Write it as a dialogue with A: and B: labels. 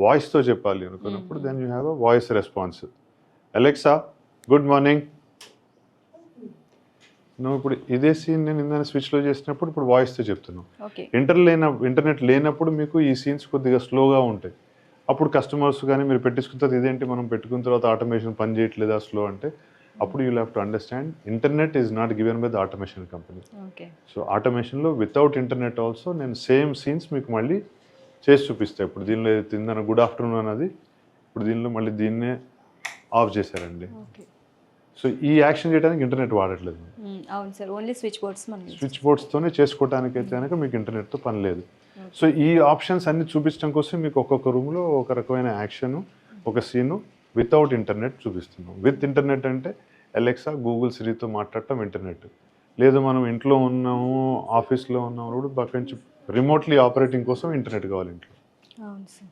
A: వాయిస్తో చెప్పాలి అనుకున్నప్పుడు then you have a voice response. Alexa good morning. నువ్వు ఇప్పుడు ఇదే సీన్ నేను ఇందాక స్విచ్లో చేసినప్పుడు ఇప్పుడు వాయిస్తో చెప్తున్నావు. ఇంటర్నెట్ లేనప్పుడు మీకు ఈ సీన్స్ కొద్దిగా స్లోగా ఉంటాయి. అప్పుడు కస్టమర్స్ కానీ మీరు పెట్టించుకున్న తర్వాత ఇదేంటి మనం పెట్టుకున్న తర్వాత ఆటోమేషన్ పని చేయట్లేదా స్లో అంటే అప్పుడు you have to understand internet is not given by the automation company. So ఆటోమేషన్లో వితౌట్ ఇంటర్నెట్ ఆల్సో నేను సేమ్ సీన్స్ మీకు మళ్ళీ చేసి చూపిస్తాను. ఇప్పుడు దీనిలో తిందన గుడ్ ఆఫ్టర్నూన్ అన్నది ఇప్పుడు దీనిలో మళ్ళీ దీన్నే ఆఫ్ చేశారండి. సో ఈ యాక్షన్ చేయడానికి ఇంటర్నెట్ వాడట్లేదు.
B: అవును సార్, ఓన్లీ
A: స్విచ్ బోర్డ్స్తోనే చేసుకోవడానికి అయితే కనుక మీకు ఇంటర్నెట్తో పని లేదు. సో ఈ ఆప్షన్స్ అన్ని చూపించడం కోసం మీకు ఒక్కొక్క రూమ్లో ఒక రకమైన యాక్షన్, ఒక సీను వితౌట్ ఇంటర్నెట్ చూపిస్తున్నాం. విత్ ఇంటర్నెట్ అంటే అలెక్సా గూగుల్ సిరితో మాట్లాడటం ఇంటర్నెట్. లేదు మనం ఇంట్లో ఉన్నాము, ఆఫీస్లో ఉన్నాము, పక్క నుంచి రిమోట్లీ ఆపరేటింగ్ కోసం ఇంటర్నెట్ కావాలి ఇంట్లో.
B: అవును సార్.